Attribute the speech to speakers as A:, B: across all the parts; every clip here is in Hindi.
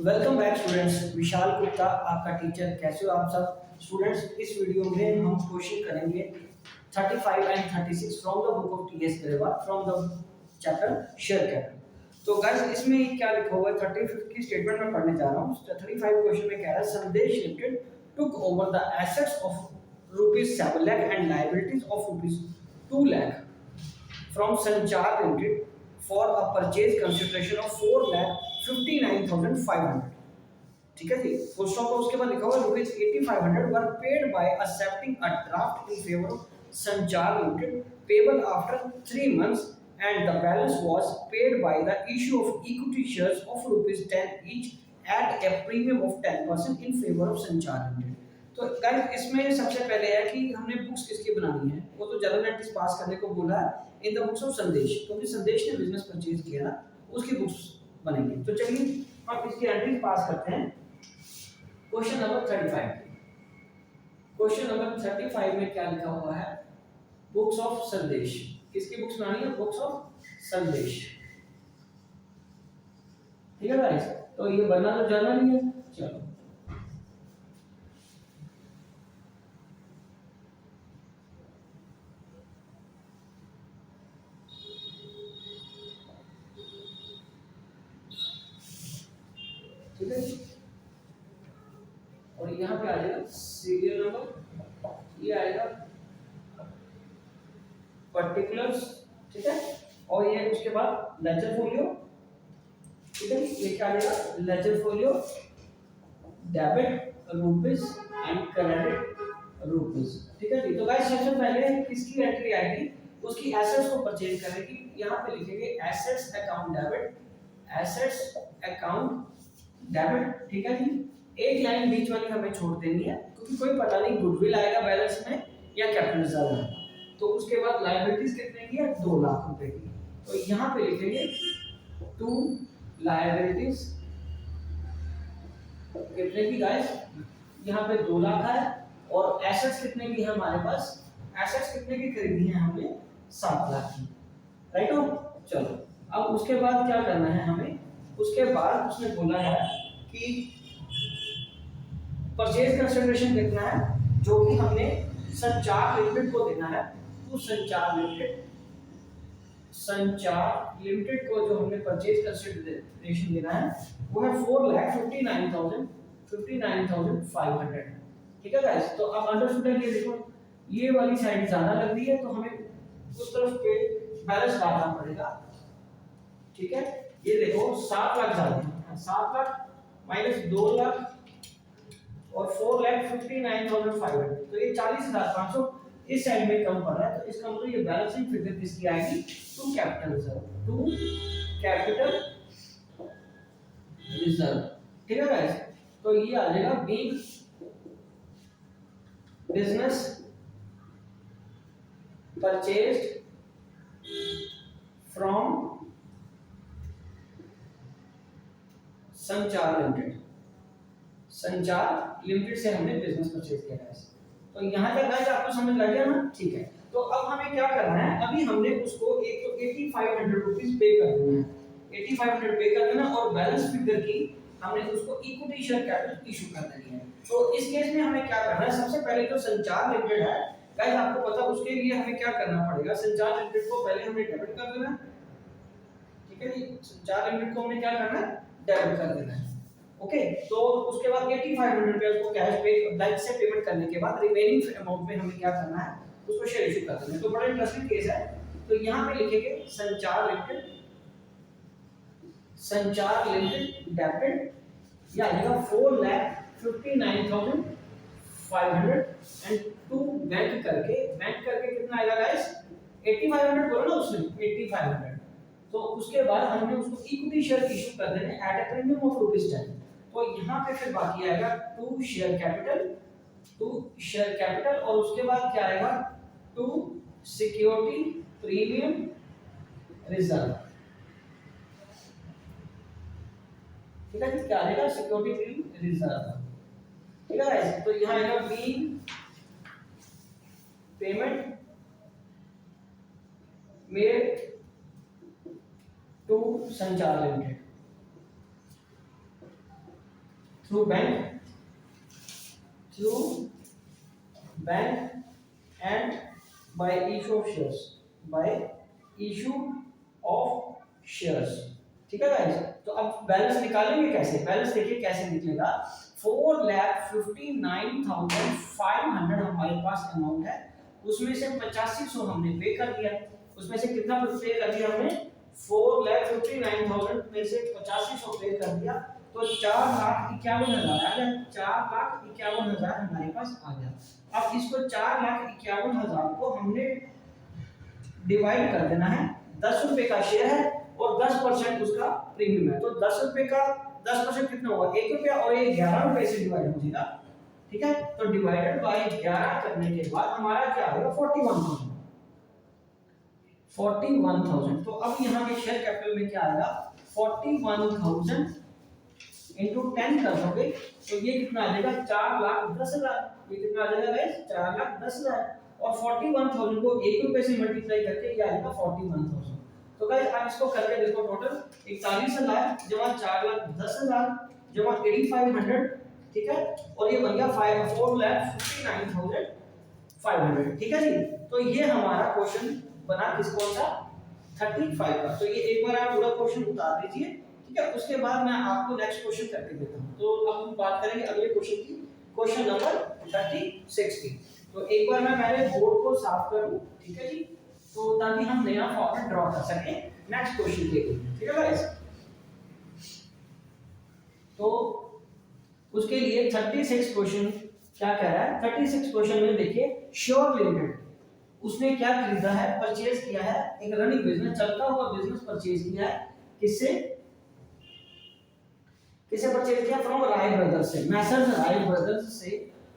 A: Welcome back students. Vishal Gupta आपका टीचर। कैसे हो आप सब स्टूडेंट्स? इस वीडियो में हम क्वेश्चन करेंगे 35 and 36 from the book of T S Grewal from the chapter share capital. तो गाइस इसमें क्या लिखा हुआ है? 35 की स्टेटमेंट में पढ़ने जा रहा हूँ। 35 क्वेश्चन में कह रहा है संदेश limited took over the assets of ₹7 lakh and liabilities of ₹2 lakh from Sanchar Limited for a purchase consideration of 4,59,500। ठीक है जी। फुल स्टॉप पर उसके बाद लिखा हुआ ₹8,500 वर paid by accepting a draft in favour of Sanchar Limited payable after 3 months and the balance was paid by the issue of equity shares of ₹10 each at a premium of 10% in favor of Sanchar Limited। तो गाइस इसमें सबसे पहले है कि हमने बुक्स किसकी बनानी है। वो तो जनरल एंट्रीज पास करने को बोला है इन द बुक्स ऑफ संदेश, क्योंकि संदेश ने बिजनेस परचेज किया ना, उसकी बुक्स बनेंगी। तो चलिए हम इसकी एंट्रीज पास करते हैं। Question number 35। क्वेश्चन नंबर 35 में क्या लिखा हुआ है? बुक्स ऑफ संदेश। किसकी बुक्स बनानी है? बुक्स ऑफ संदेश। ठीक है गाइस, तो ये बनना तो जनरल ही है। चलो ठीक है, और यहाँ पे आ जाएगा सीरियल नंबर, ये आएगा पर्टिकुलर्स। ठीक है, और ये उसके बाद लेजर फोलियो। ठीक है, ये क्या आ जाएगा? Laser folio, debit rupees and credit rupees. ठीक है जी। तो गाइस सबसे पहले किसकी एंट्री आएगी? उसकी एसेट्स को परचेज करने की। यहाँ पे लिखेंगे assets account debit, assets account debit. ठीक है जी। एक लाइन बीच वाली हमें छोड़ देनी है, क्योंकि कोई पता नहीं गुडविल आएगा बैलेंस में या कैपिटल रिजर्व है। तो उसके बाद लायबिलिटीज कितने की है? 2 लाख रुपए की। तो यहाँ पे लिखेंगे टू लायबिलिटीज कितने की गाइस? यहाँ पे 2 लाख है। और एसेट्स कितने की है हमारे पास? एसेट्स कितने की खरीदी है हमने? 7 लाख की। राइट हो? चलो अब उसके बाद क्या करना है हमें? उसके बाद उसने बोला है कि परचेज कंसिडरेशन कितना है, जो कि हमने संचार लिमिटेड को देना है। तो संचार लिमिटेड को जो हमने परचेज कंसिडरेशन देना है वो है 4,59,500। ठीक है गाइस, तो अब अंडरस्टूड है। ये देखो ये वाली साइड ज्यादा लग रही है, तो हमें उस तरफ पे बैलेंस डालना पड़ेगा। ठीक है, ये देखो 7 लाख ज्यादा है। 7 लाख माइनस 2 लाख और 4,59,500, तो ये 40,500 इस साइड में कम पड़ रहा है। तो इसका मतलब ये बैलेंसिंग फिगर किसकी आएगी? To capital reserve, to capital reserve. ठीक है गाइस, तो ये आ जाएगा being business purchased from Sanchar limited. Sanchar limited से हमने बिजनेस परचेज किया है। तो यहाँ तक गाइस आपको समझ लग गया ना? ठीक है, तो अब हमें क्या करना है? अभी हमने उसको एक तो 8500 रुपीस पे कर देना है। 8500 पे कर देना और बैलेंस फिगर की हमने उसको इक्विटी शेयर कैपिटल इशू कर देनी है। तो इस केस में हमें क्या करना है? सबसे पहले जो संचार लिमिटेड है गाइस, आपको पता उसके लिए हमें क्या करना पड़ेगा? संचार लिमिटेड को पहले हमें डेबिट कर देना है। ठीक है जी, संचार लिमिटेड को हमें क्या करना है? डेबिट कर देना है। ओके, तो उसके बाद 8500 रुपए को कैश पे बैंक से पेमेंट करने के बाद रिमेनिंग अमाउंट में हमें क्या करना है? उसको शेयर इशू कर देना है। तो बड़ा इंटरेस्टिंग केस है। तो यहाँ पे लिखेंगे संचार लिमिटेड डेबिट, या आएगा 4,59,500 एंड टू बैंक करके कितना आएगा गाइस? 8500 बोला ना उसने, 8500। तो उसके बाद हमने उसको इक्विटी शेयर इशू कर देने एट अ प्रीमियम ऑफ ₹10। तो यहाँ पे फिर बाकी आएगा टू शेयर कैपिटल, और उसके बाद क्या आएगा? To security premium reserve. ठीक है, क्या आएगा? Security premium reserve. ठीक है गाइस, तो यहाँ आएगा be payment made to Sanchar limited. Through bank and by issue of shares, by issue of shares. ठीक है गाइस, तो अब बैलेंस निकालेंगे कैसे? बैलेंस देखिए कैसे निकलेगा। 4,59,500 हमारे पास अमाउंट है, उसमें से 8500 हमने पे कर दिया। उसमें से कितना पे कर दिया हमने? 4,59,000 में से 8500 पे कर दिया, तो 4,51,000 आ गया। 4,51,000 हमारे पास आ गया। अब इसको 4,51,000 को हमने डिवाइड कर देना है। 10 रुपए का शेयर है और 10% उसका प्रीमियम है, तो 10 रुपए का 10% कितना होगा? 1 रुपया, और ये 11 रुपए से डिवाइड हो जाएगा। ठीक है, तो डिवाइडेड बाय 11 करने के बाद हमारा क्या आएगा? 41,000। तो अब यहाँ पे शेयर कैपिटल में क्या आएगा? 41,000 इंटू 10 कर दोगे तो ये कितना आ जाएगा? 4,10,000। ये कितना आ जाएगा गाइस? 4,10,000। और 41,000 को 1 रुपए से मल्टीप्लाई करके ये आएगा 41,000। तो गाइस आप इसको करके देखो, टोटल 41,000 जमा 4,10,000 जमा 8,500, ठीक है, और ये बन गया 4,59,500। ठीक है जी, तो ये हमारा क्वेश्चन बना किस कौन सा? 35 का। तो ये एक बार आप पूरा क्वेश्चन उतार लीजिए, ठीक है, उसके बाद मैं आपको नेक्स्ट क्वेश्चन करके देता हूं। तो अब हम बात करेंगे अगले क्वेश्चन की, क्वेश्चन नंबर 36 की। तो एक बार मैं पहले बोर्ड को साफ करूं, ठीक है जी, तो ताकि हम नया फॉर्मेट ड्रॉ कर सकें नेक्स्ट क्वेश्चन के लिए। ठीक है गाइस, तो उसके लिए 36 क्वेश्चन क्या कह रहा है? 36 क्वेश्चन में देखिए, श्योर लिमिटेड उसने क्या खरीदा है? परचेज किया है एक रनिंग बिजनेस, चलता हुआ बिजनेस परचेज किया है। किससे? किसे परचेज किया? फ्रॉम राय ब्रदर्स से, मैसर्स राय ब्रदर्स से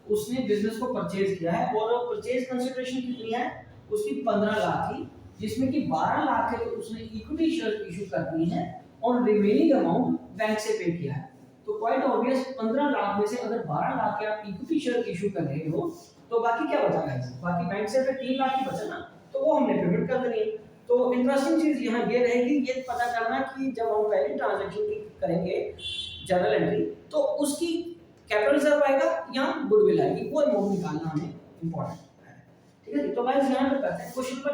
A: उसने बिजनेस को परचेज किया है। और परचेज कंसीडरेशन कितनी है उसकी? 15 लाख की, जिसमें कि 12 लाख है तो उसने इक्विटी शेयर इशू करनी है और रिमेनिंग अमाउंट बैंक से पे किया है। तो क्वाइट ऑब्वियस 15 लाख में से अगर 12 लाख के आप इक्विटी शेयर इशू कर रहे हो तो बाकी क्या बचा है? बाकी बैंक से फिर 3 लाख ही बचा ना, तो वो हमने पेमेंट कर देनी है। तो इंटरेस्टिंग चीज यहाँ ये रहेगी, ये पता करना कि जब हम पहली ट्रांजैक्शन की करेंगे जर्नल एंट्री, तो उसकी कैपिटल रिजर्व आएगा या गुडविल आएगी, वो अमाउंट निकालना हमें इंपॉर्टेंट है। ठीक है जी, तो गाइस यहाँ पे करते हैं क्वेश्चन नंबर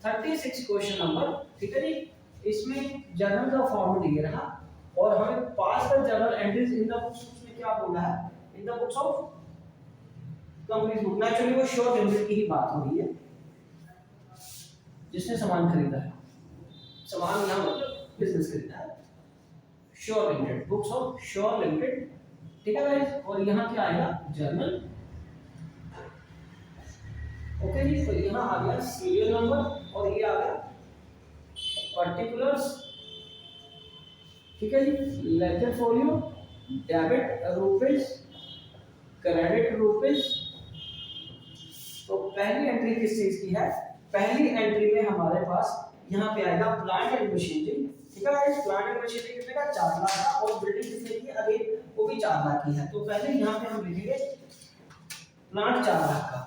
A: 36 क्वेश्चन नंबर। ठीक है जी, इसमें जर्नल का फॉर्मेट ये रहा और हमें pass the journal entries in the books, उसमें क्या बोला है? In the books of company book. Naturally वो श्योर लिमिटेड की ही बात हो रही है, जिसने सामान खरीदा है, सामान यहाँ मतलब बिजनेस खरीदा है, sure limited, books of sure limited. ठीक है गाइस, और यहाँ क्या आएगा? जर्नल। ओके जी, तो यहाँ आ गया सीरियल नंबर और ये आ गया पर्टिकुलर्स। ठीक है जी, ledger folio, debit rupees, credit rupees. तो पहली एंट्री किस चीज की है? पहली एंट्री में हमारे पास यहाँ पे आएगा प्लांट एंड मशीनरी। ठीक है गाइस, प्लांट एंड मशीनरी कितने का? 4 लाख का, और बिल्डिंग कितने की? अगेन वो भी 4 लाख की है। तो पहले यहाँ पे हम लिखेंगे प्लांट 4 लाख का,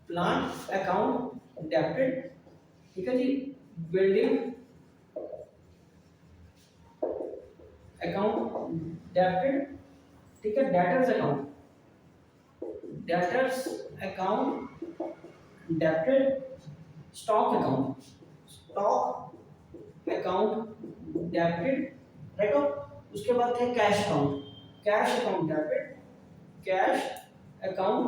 A: प्लांट अकाउंट डेबिटेड। ठीक है जी, बिल्डिंग अकाउंट डेबिटेड। ठीक है, debtors account debited, stock account debited, right. उसके बाद है cash account debited, cash account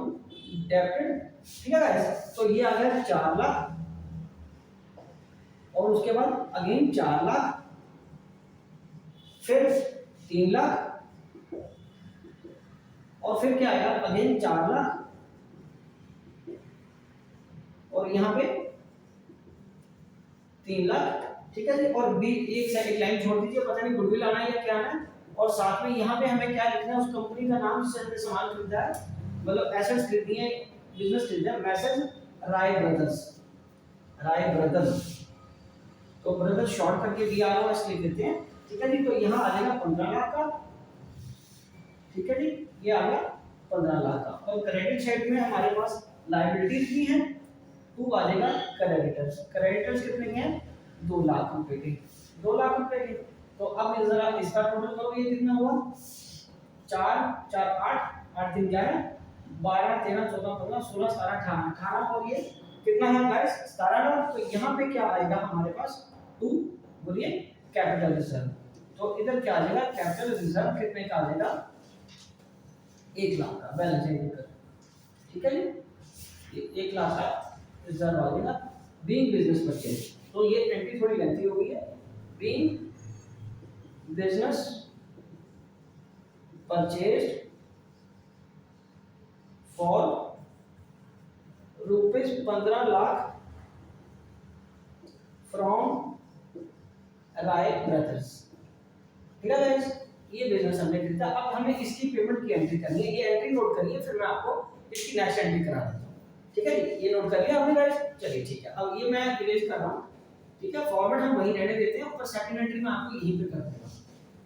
A: debited. ठीक है गाइस, तो ये आ गया 4 लाख, और उसके बाद अगेन 4 लाख, फिर 3 लाख, और फिर क्या आएगा? अगेन 4 लाख, और यहाँ पे 3 लाख। ठीक है जी, और बी एक सेकंड लाइन छोड़ दीजिए, पता नहीं गुडविल आना है या क्या आना है। और साथ में यहाँ पे हमें क्या लिखना है? उस कंपनी का नाम जिससे हमने सामान खरीदा है, मतलब एसेट्स खरीदी है, बिजनेस खरीदा है, मैसेज राय ब्रदर्स। तो ब्रदर्स शॉर्ट करके दिया हुआ इसलिए देते हैं। ठीक है जी, तो यहाँ आ जाएगा 15 लाख का। ठीक है जी, ये आ गया 15 लाख का। और क्रेडिट साइड में हमारे पास लायबिलिटीज भी हैं, 2 आ जाएगा क्रेडिटर्स। क्रेडिटर्स कितने के हैं? 2 लाख रुपए के, 2 लाख रुपए के। तो अब जरा इसका टोटल करो, ये कितना हुआ 4 4 8 8 3 11 12 13 14 15 16 17 18 18 और ये कितना है गाइस 17 ना। तो यहाँ पे क्या आएगा हमारे पास 2, बोलिए कैपिटल रिजर्व। तो इधर क्या आ जाएगा कैपिटल रिजर्व कितने का आ जाएगा 1 लाख का बैलेंस शीट कर, ठीक है जी, ये 1 लाख का रिजर्व आ जाएगा बीइंग बिजनेस परचेज। तो ये एंट्री थोड़ी लेंथी हो गई है, being business purchase for rupees 15 lakh from Rai brothers, ठीक है गाइस, ये बिजनेस हमने खरीदा। अब हमें इसकी पेमेंट की एंट्री करनी है, ये एंट्री नोट करिए, फिर मैं आपको इसकी नेक्स्ट एंट्री करा देता हूँ, ठीक है जी, ये नोट कर लिया आपने गाइस, चलिए ठीक है। अब ये मैं इरेज कर रहा हूँ, ठीक है, फॉर्मेट हम वही रहने देते हैं, ऊपर सेकंड एंट्री में आपको यहीं पे कर दूंगा,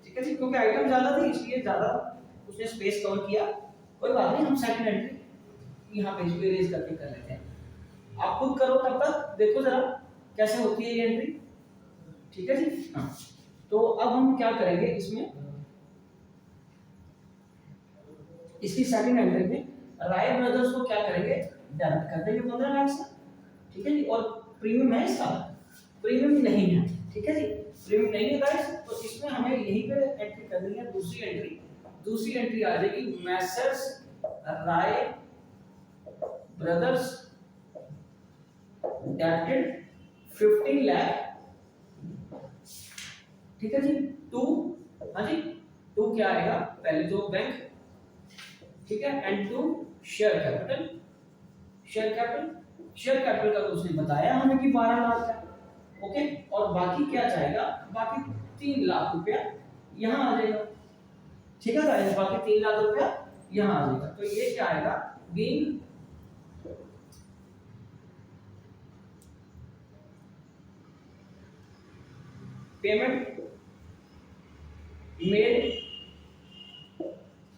A: ठीक है जी, क्योंकि आइटम ज्यादा थे इसलिए ज्यादा उसने स्पेस कवर किया, कोई बात नहीं, हम सेकंड एंट्री यहाँ पे इसको इरेज करके कर लेते हैं। आप खुद करो, तब तक देखो जरा कैसे होती है ये एंट्री, ठीक है जी। हाँ, तो अब हम क्या करेंगे, इसमें इसकी सेकंड एंट्री में राय ब्रदर्स को क्या करेंगे डेबिट कर देंगे 15 लाख से, ठीक है जी। और प्रीमियम है इसका, प्रीमियम नहीं है, ठीक है जी, प्रीमियम नहीं है गाइस। तो इसमें हमें यहीं पे एंट्री करनी है, दूसरी एंट्री आ जाएगी मैसर्स राय ब्रदर्स डेबिटेड 15 लाख, ठीक है जी। 2, हाँ जी, 2 क्या आएगा पहले जो बैंक, ठीक है, and 2 share capital, share capital का तो उसने बताया हमें कि 12 लाख है, ओके। और बाकी क्या जाएगा, बाकी 3 लाख रुपया यहाँ आ जाएगा, ठीक है गाइस, बाकी 3 लाख रुपया यहाँ आ जाएगा। तो ये क्या आएगा, being payment made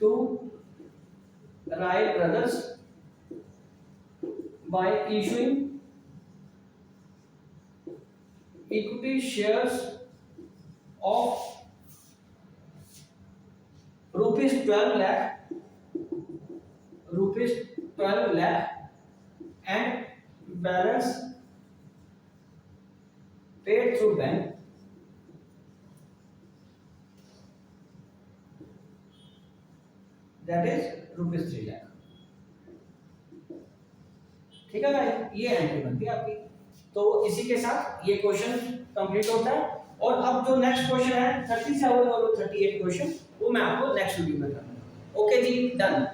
A: to Rai brothers by issuing equity shares of rupees 12 lakh and balance paid through bank, that is rupees 3 lakh, ठीक है भाई, ये एंट्री बनती है आपकी। तो इसी के साथ ये क्वेश्चन कंप्लीट होता है। और अब जो नेक्स्ट क्वेश्चन है 37 और 38 क्वेश्चन, वो मैं आपको नेक्स्ट वीडियो में करूंगा। ओके जी, डन।